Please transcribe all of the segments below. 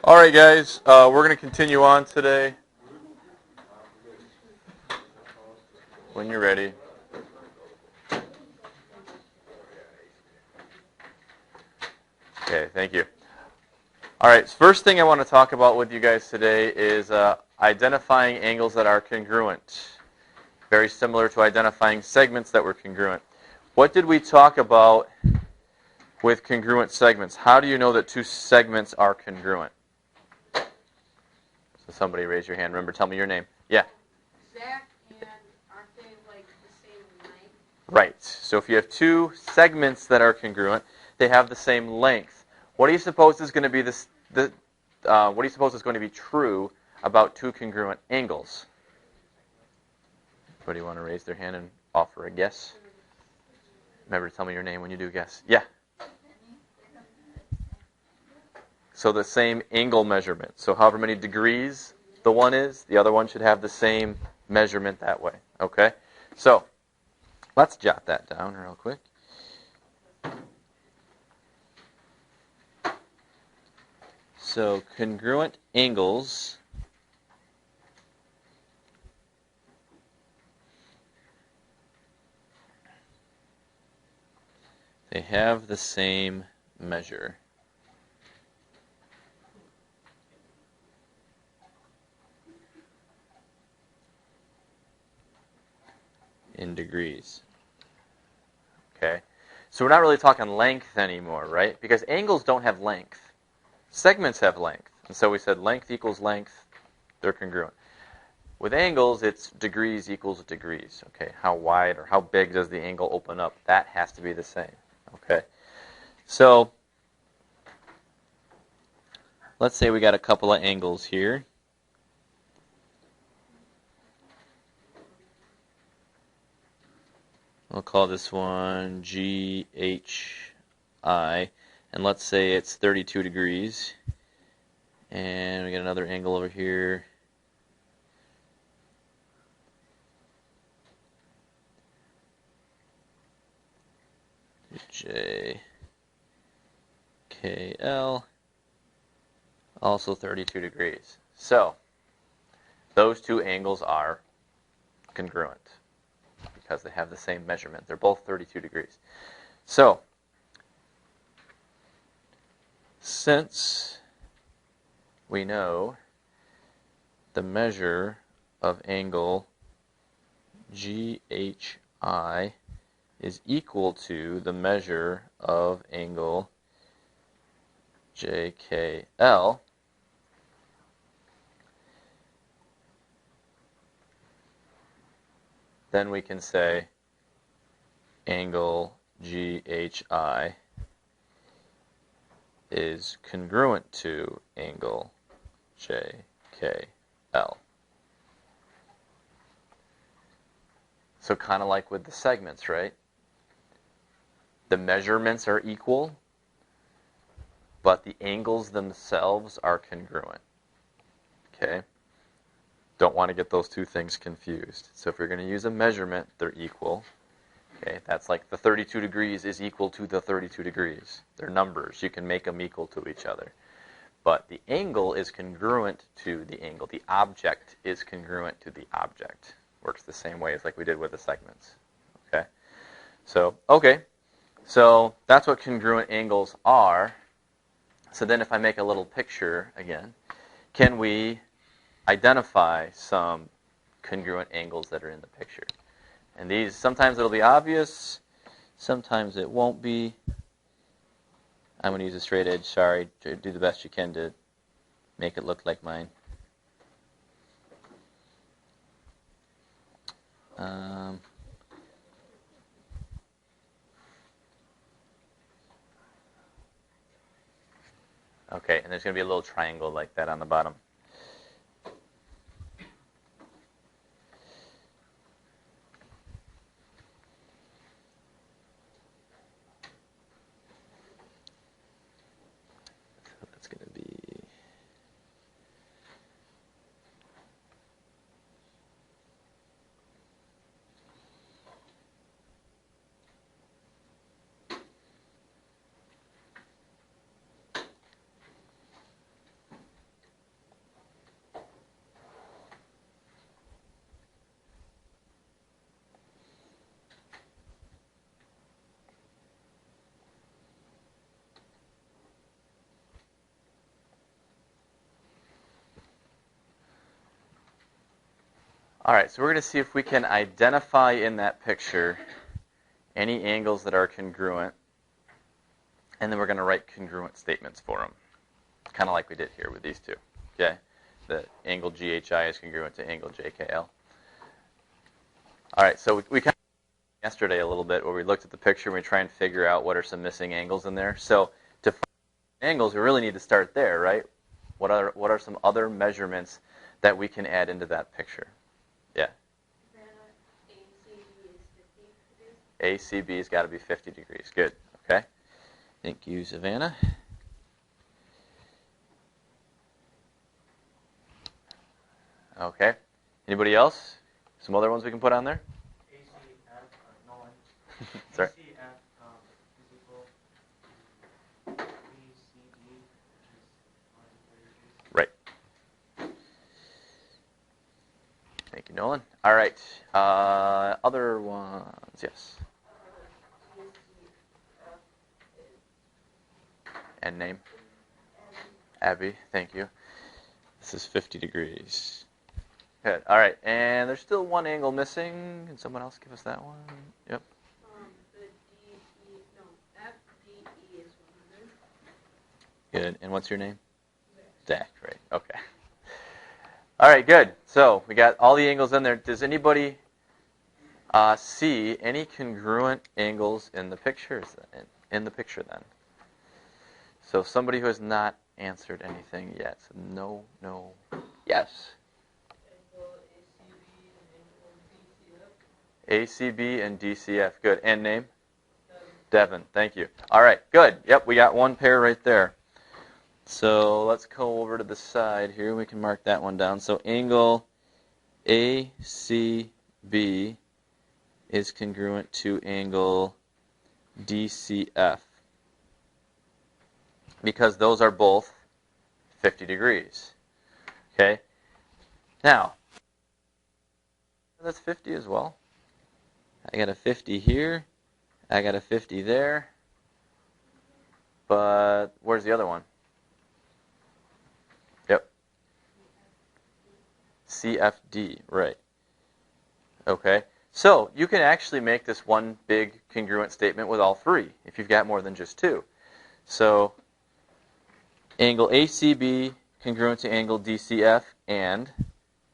All right, guys, we're going to continue on today. When you're ready. Okay, thank you. All right, first thing I want to talk about with you guys today is identifying angles that are congruent. Very similar to identifying segments that were congruent. What did we talk about with congruent segments? How do you know that two segments are congruent? So somebody raise your hand. Remember, tell me your name. Yeah. Zach, and aren't they like the same length? Right. So if you have two segments that are congruent, they have the same length. What do you suppose is going to be what do you suppose is going to be true about two congruent angles? Anybody want to raise their hand and offer a guess? Remember to tell me your name when you do guess. Yeah. So the same angle measurement. So however many degrees the one is, the other one should have the same measurement that way. Okay? So let's jot that down real quick. So congruent angles they have the same measure. In degrees. Okay? So we're not really talking length anymore, right? Because angles don't have length. Segments have length. And so we said length equals length. They're congruent. With angles, it's degrees equals degrees. Okay? How wide or how big does the angle open up? That has to be the same. Okay? So let's say we got a couple of angles here. We'll call this one GHI. And let's say it's 32 degrees. And we get another angle over here. JKL. Also 32 degrees. So, those two angles are congruent because they have the same measurement. They're both 32 degrees. So, since we know the measure of angle GHI is equal to the measure of angle JKL, then we can say angle GHI is congruent to angle JKL. So kind of like with the segments, right? The measurements are equal, but the angles themselves are congruent. Okay? Don't want to get those two things confused. So if you're going to use a measurement, they're equal. Okay, that's like the 32 degrees is equal to the 32 degrees. They're numbers. You can make them equal to each other. But the angle is congruent to the angle. The object is congruent to the object. Works the same way as like we did with the segments. Okay? So that's what congruent angles are. So then if I make a little picture again, can we identify some congruent angles that are in the picture? And these, sometimes it'll be obvious, sometimes it won't be. I'm going to use a straight edge, sorry. Do the best you can to make it look like mine. Okay, and there's going to be a little triangle like that on the bottom. So that's going to be... All right, so we're going to see if we can identify in that picture any angles that are congruent, and then we're going to write congruent statements for them, kind of like we did here with these two. Okay, the angle GHI is congruent to angle JKL. All right, so we kind of yesterday a little bit where we looked at the picture and we try and figure out what are some missing angles in there. So to find angles, we really need to start there, right? What are some other measurements that we can add into that picture? Yeah. ACB's got to be 50 degrees. Good. Okay. Thank you, Savannah. Okay. Anybody else? Some other ones we can put on there? ACF, Nolan. Sorry. ACF is equal to ACD, which is 130 degrees. Right. Thank you, Nolan. All right. Other ones, yes. And name? Abby. Thank you. This is 50 degrees. Good. All right. And there's still one angle missing. Can someone else give us that one? Yep. The DE, no, FDE is 100. Good. And what's your name? Zach. Right. Okay. All right. Good. So we got all the angles in there. Does anybody see any congruent angles in the pictures? In the picture, then. So somebody who has not answered anything yet. So no, no, yes. ACB and DCF. Good. And name? Devin. Thank you. All right. Good. Yep, we got one pair right there. So let's go over to the side here. We can mark that one down. So angle ACB is congruent to angle DCF because those are both 50 degrees. Okay? Now, that's 50 as well. I got a 50 here. I got a 50 there. But where's the other one? Yep. CFD, right. Okay. So you can actually make this one big congruent statement with all three if you've got more than just two. So angle ACB congruent to angle DCF and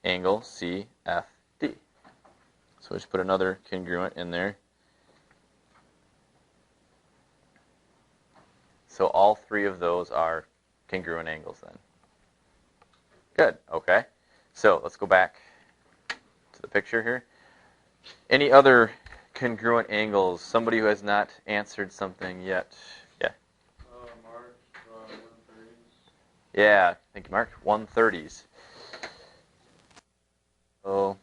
angle CFD. So just put another congruent in there. So all three of those are congruent angles then. Good, okay. So let's go back to the picture here. Any other congruent angles? Somebody who has not answered something yet. Yeah. Mark, 130s. Yeah, thank you, Mark. 130s. So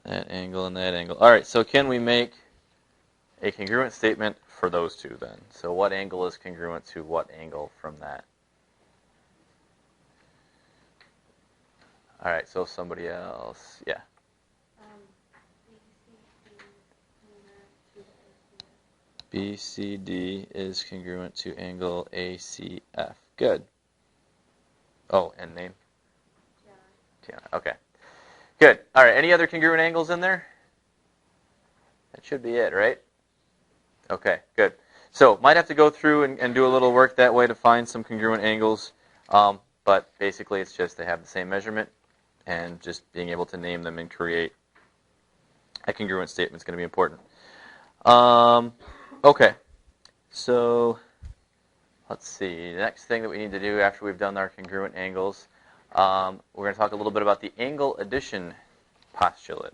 that angle and that angle. All right, so can we make a congruent statement for those two then? So what angle is congruent to what angle from that? All right, so somebody else. Yeah. BCD is congruent to angle ACF. Good. Oh, and name? Tiana. Okay. Good. All right, any other congruent angles in there? That should be it, right? Okay, good. So might have to go through and do a little work that way to find some congruent angles, but basically it's just they have the same measurement, and just being able to name them and create a congruent statement is going to be important. Okay, so let's see. The next thing that we need to do after we've done our congruent angles, we're going to talk a little bit about the angle addition postulate.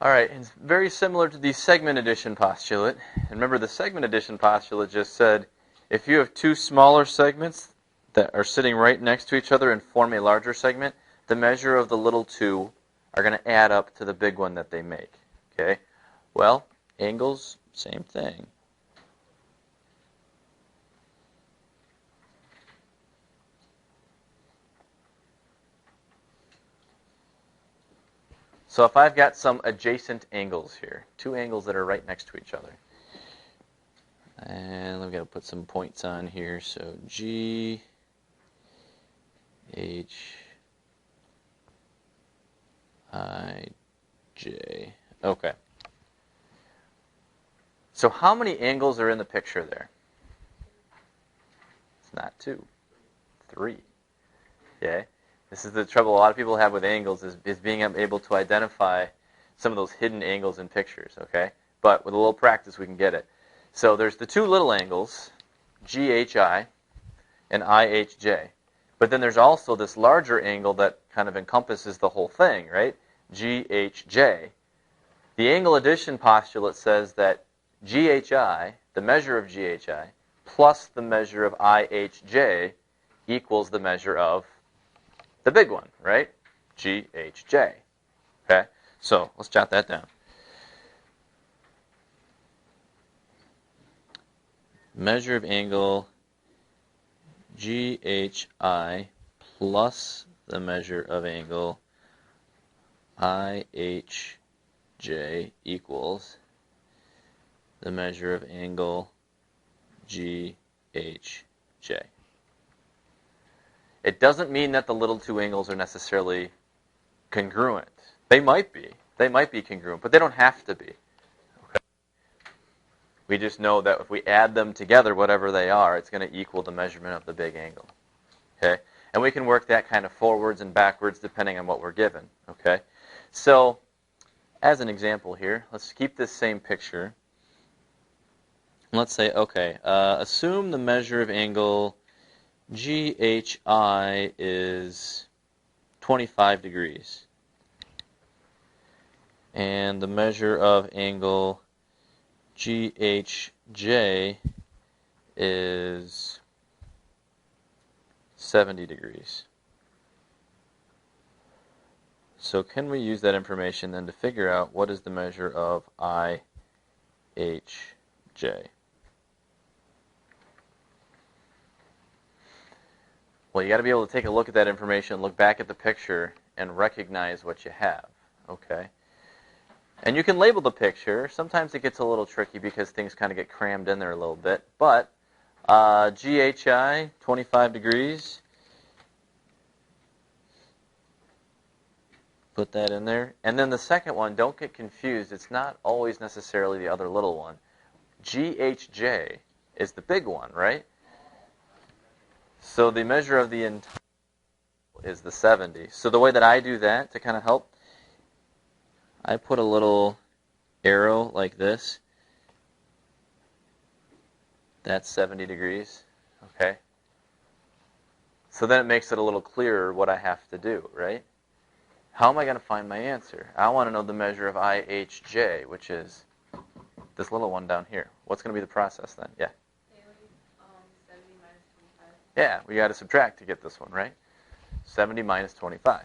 All right, it's very similar to the segment addition postulate. And remember, the segment addition postulate just said if you have two smaller segments that are sitting right next to each other and form a larger segment, the measure of the little two are going to add up to the big one that they make. Okay? Well, angles, same thing. So if I've got some adjacent angles here, two angles that are right next to each other, and we've got to put some points on here. So G, H, I, J. Okay. So how many angles are in the picture there? It's not two, three. Okay? This is the trouble a lot of people have with angles is being able to identify some of those hidden angles in pictures, okay? But with a little practice, we can get it. So there's the two little angles, GHI and IHJ. But then there's also this larger angle that kind of encompasses the whole thing, right? GHJ. The angle addition postulate says that GHI, the measure of GHI, plus the measure of IHJ equals the measure of the big one, right? GHJ. Okay? So let's jot that down. Measure of angle GHI plus the measure of angle IHJ equals the measure of angle GHJ. It doesn't mean that the little two angles are necessarily congruent. They might be. They might be congruent, but they don't have to be. Okay? We just know that if we add them together, whatever they are, it's going to equal the measurement of the big angle. Okay? And we can work that kind of forwards and backwards depending on what we're given. Okay? So, as an example here, let's keep this same picture. Let's say, okay, assume the measure of angle GHI is 25 degrees. And the measure of angle GHJ is 70 degrees. So can we use that information then to figure out what is the measure of IHJ? Well, you got to be able to take a look at that information, look back at the picture, and recognize what you have. Okay? And you can label the picture. Sometimes it gets a little tricky because things kind of get crammed in there a little bit. But GHI, 25 degrees. Put that in there. And then the second one, don't get confused. It's not always necessarily the other little one. GHJ is the big one, right? So the measure of the entire is the 70. So the way that I do that to kind of help, I put a little arrow like this. That's 70 degrees. Okay? So then it makes it a little clearer what I have to do, right? How am I going to find my answer? I want to know the measure of IHJ, which is this little one down here. What's going to be the process then? Yeah. 70 minus 25. Yeah, we got to subtract to get this one, right? 70 minus 25.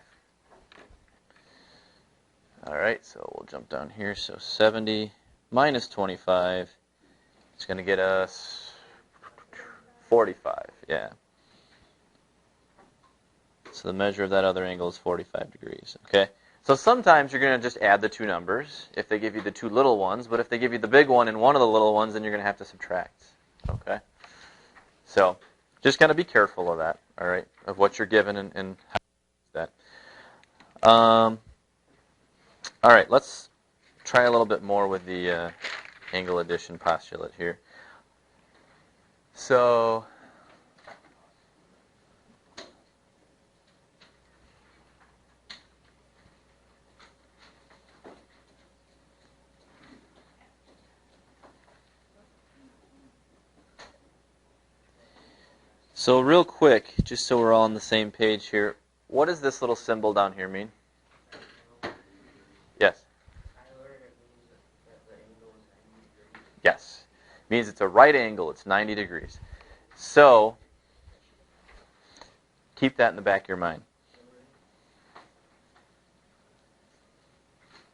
All right, so we'll jump down here. So 70 minus 25 is going to get us 45. Yeah. So the measure of that other angle is 45 degrees. Okay. So sometimes you're going to just add the two numbers if they give you the two little ones, but if they give you the big one and one of the little ones, then you're going to have to subtract. Okay. So just kind of be careful of that. All right, of what you're given and how to use that. All right, let's try a little bit more with the angle addition postulate here. So real quick, just so we're all on the same page here, what does this little symbol down here mean? Yes. Yes. It means it's a right angle. It's 90 degrees. So keep that in the back of your mind.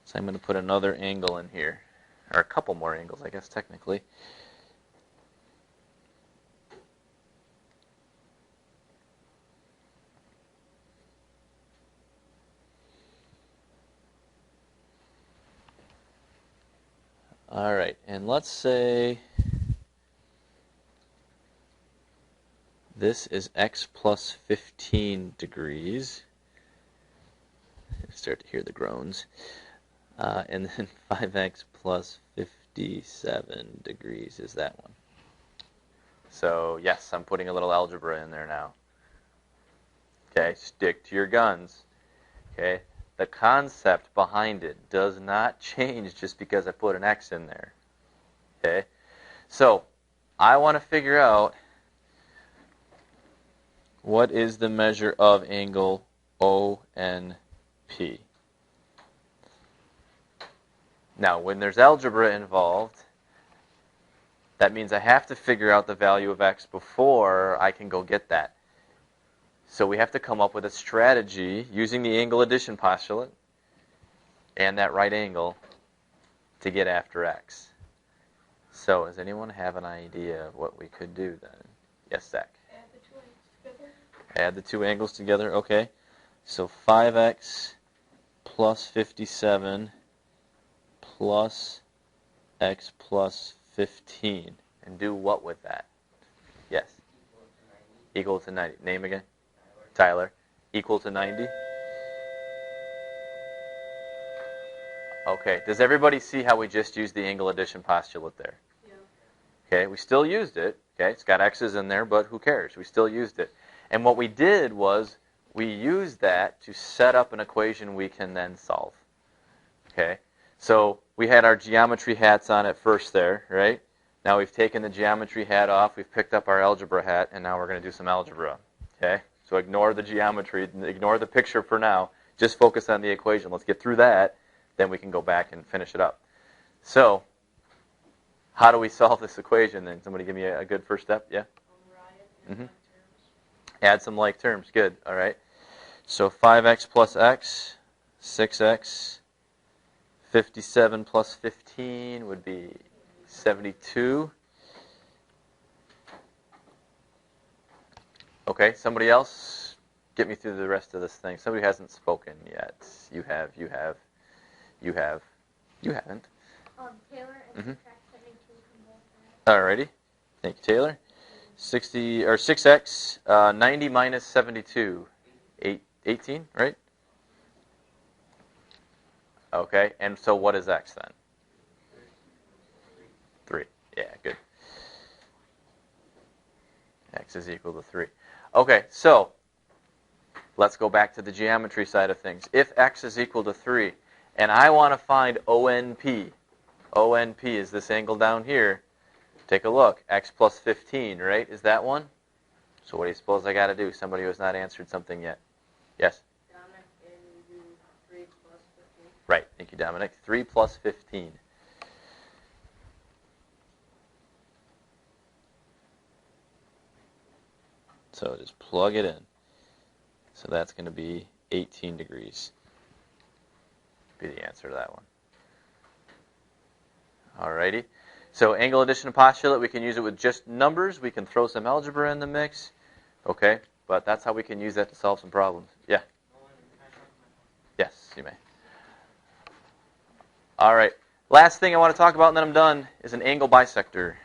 So I'm going to put another angle in here, or a couple more angles, I guess, technically. All right, and let's say this is x plus 15 degrees. Start to hear the groans. And then 5x plus 57 degrees is that one. So yes, I'm putting a little algebra in there now. Okay, stick to your guns. Okay, the concept behind it does not change just because I put an x in there. Okay, so I want to figure out what is the measure of angle ONP. Now, when there's algebra involved, that means I have to figure out the value of x before I can go get that. So we have to come up with a strategy using the angle addition postulate and that right angle to get after x. So does anyone have an idea of what we could do then? Yes, Zach? Add the two angles together. Add the two angles together, okay. So 5x plus 57 plus x plus 15. And do what with that? Yes? Equal to 90. Name again? Tyler. Equal to 90? Okay. Does everybody see how we just used the angle addition postulate there? Yeah. Okay, we still used it. Okay, it's got x's in there, but who cares? We still used it. And what we did was we used that to set up an equation we can then solve. Okay, so we had our geometry hats on at first there, right? Now we've taken the geometry hat off, we've picked up our algebra hat, and now we're going to do some algebra. Okay, so ignore the geometry, ignore the picture for now. Just focus on the equation. Let's get through that, then we can go back and finish it up. So, how do we solve this equation then? Somebody give me a good first step? Yeah? Override it and Mhm. like terms. Add some like terms. Good. All right. So 5x plus x, 6x, 57 plus 15 would be 72. Okay, somebody else? Get me through the rest of this thing. Somebody hasn't spoken yet. You have. You haven't. Taylor and Mhm. subtract 72 from both sides. Alrighty. Thank you, Taylor. 60 or 6x, 90 minus 72, 18, right? Okay, and so what is x then? 3. Yeah, good. X is equal to 3. Okay, so let's go back to the geometry side of things. If x is equal to 3, and I want to find ONP, ONP is this angle down here. Take a look. X plus 15, right? Is that one? So what do you suppose I got to do? Somebody who has not answered something yet. Yes? Dominic, and you do 3 plus 15. Right. Thank you, Dominic. 3 plus 15. So just plug it in. So that's going to be 18 degrees. Be the answer to that one. Alrighty. So angle addition postulate, we can use it with just numbers. We can throw some algebra in the mix. Okay, but that's how we can use that to solve some problems. Yeah? Yes, you may. All right. Last thing I want to talk about, and then I'm done, is an angle bisector.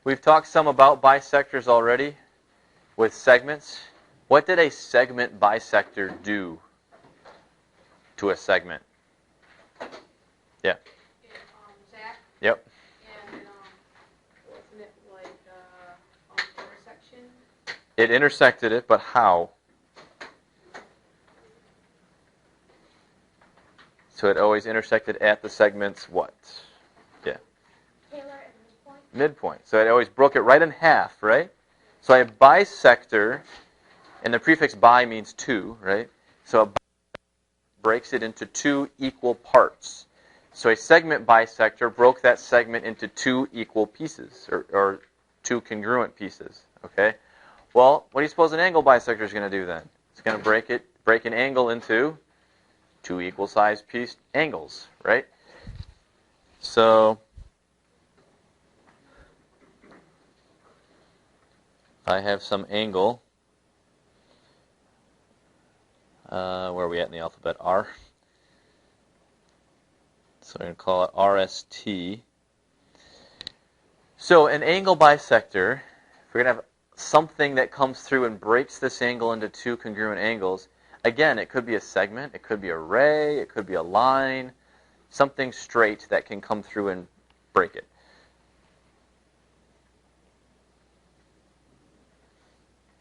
We've talked some about bisectors already with segments. What did a segment bisector do to a segment? Yeah. Zach, Yep. and wasn't it like intersection? It intersected it, but how? So it always intersected at the segment's what? Yeah. Taylor and midpoint. Midpoint. So it always broke it right in half, right? So a bisector, and the prefix bi means two, right? So a bisector breaks it into two equal parts. So a segment bisector broke that segment into two equal pieces, or two congruent pieces, okay? Well, what do you suppose an angle bisector is going to do then? It's going to break an angle into two equal sized piece angles, right? So I have some angle Where are we at in the alphabet? R. So we're going to call it RST. So an angle bisector, if we're going to have something that comes through and breaks this angle into two congruent angles, again, it could be a segment, it could be a ray, it could be a line, something straight that can come through and break it.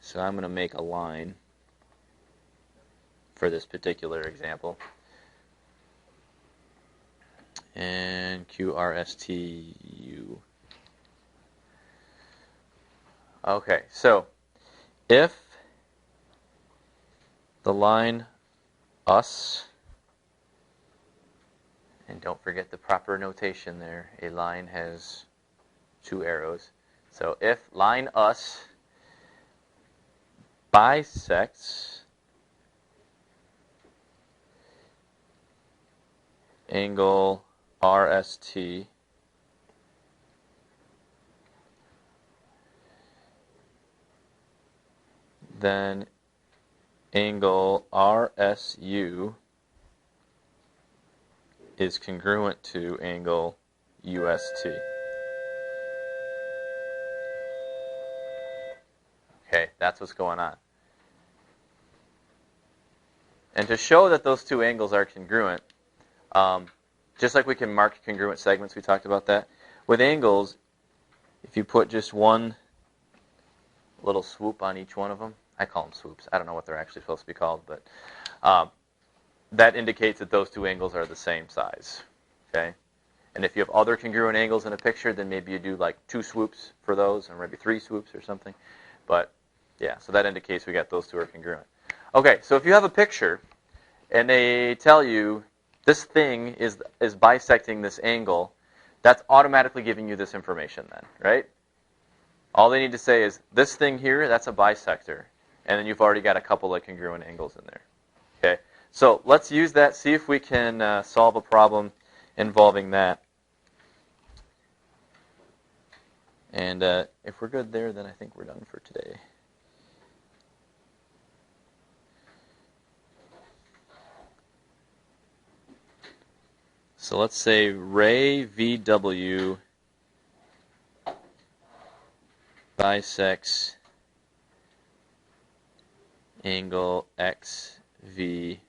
So I'm going to make a line for this particular example. And QRSTU. Okay, so if the line US, and don't forget the proper notation there, a line has two arrows. So if line US bisects angle RST, then angle RSU is congruent to angle UST. Okay, that's what's going on. And to show that those two angles are congruent, just like we can mark congruent segments, we talked about that. With angles, if you put just one little swoop on each one of them, I call them swoops. I don't know what they're actually supposed to be called, but that indicates that those two angles are the same size. Okay, and if you have other congruent angles in a picture, then maybe you do like 2 swoops for those, or maybe 3 swoops or something. But yeah, so that indicates we got those two are congruent. Okay, so if you have a picture and they tell you this thing is bisecting this angle, that's automatically giving you this information then, right? All they need to say is, this thing here, that's a bisector. And then you've already got a couple of congruent angles in there. Okay, so let's use that, see if we can solve a problem involving that. And if we're good there, then I think we're done for today. So let's say ray VW bisects angle XVY.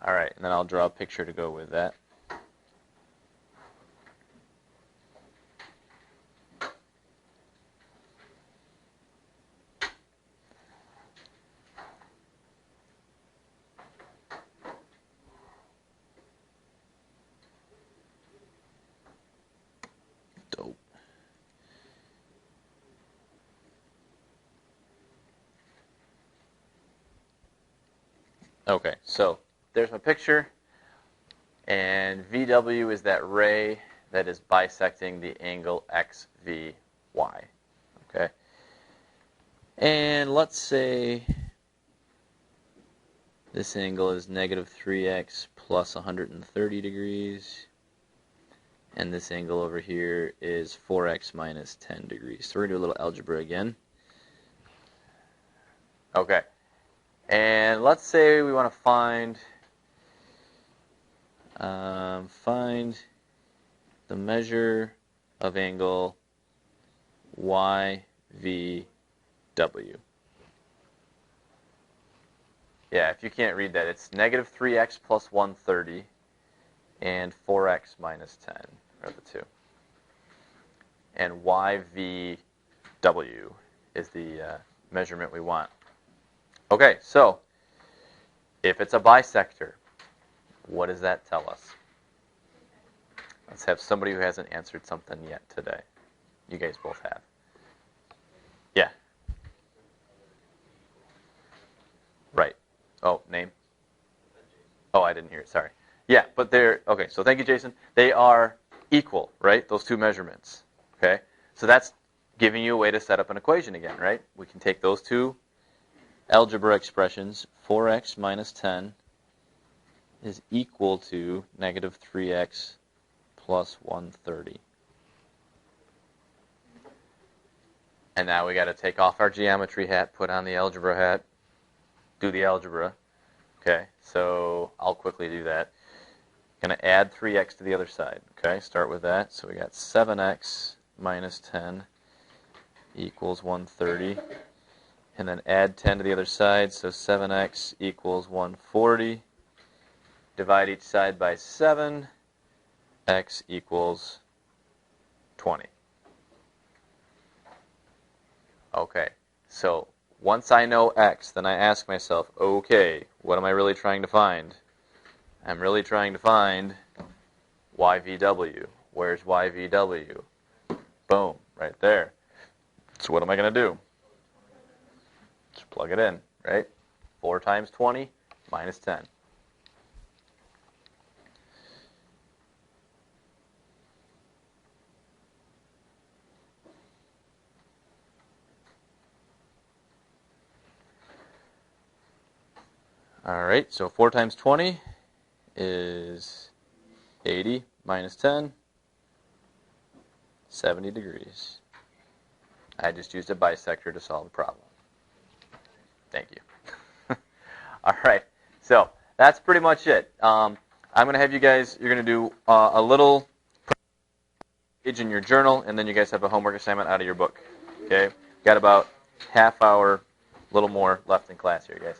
All right, and then I'll draw a picture to go with that. Dope. Okay, so there's my picture, and VW is that ray that is bisecting the angle XVY. Okay, and let's say this angle is negative 3x plus 130 degrees, and this angle over here is 4x minus 10 degrees. So we're going to do a little algebra again. Okay. And let's say we want to find the measure of angle YVW. Yeah, if you can't read that, it's negative 3x plus 130 and 4x minus 10 are the two. And YVW is the measurement we want. Okay, so if it's a bisector, what does that tell us? Let's have somebody who hasn't answered something yet today. You guys both have. Yeah. Right. Oh, name? Oh, I didn't hear it. Sorry. Yeah, but they're, okay, so thank you, Jason. They are equal, right? Those two measurements. Okay? So that's giving you a way to set up an equation again, right? We can take those two algebra expressions, 4x minus 10 is equal to negative 3x plus 130. And now we got to take off our geometry hat, put on the algebra hat, do the algebra. Okay, so I'll quickly do that. Going to add 3x to the other side. Okay, start with that. So we got 7x minus 10 equals 130. And then add 10 to the other side, so 7x equals 140. Divide each side by 7. X equals 20. Okay, so once I know x, then I ask myself, okay, what am I really trying to find? I'm really trying to find YVW. Where's YVW? Boom, right there. So what am I going to do? Just plug it in, right? 4 times 20 minus 10. All right, so 4 times 20 is 80 minus 10, 70 degrees. I just used a bisector to solve the problem. Thank you. All right, so that's pretty much it. I'm going to have you guys, you're going to do a little page in your journal, and then you guys have a homework assignment out of your book. Okay, got about half hour, a little more left in class here, guys.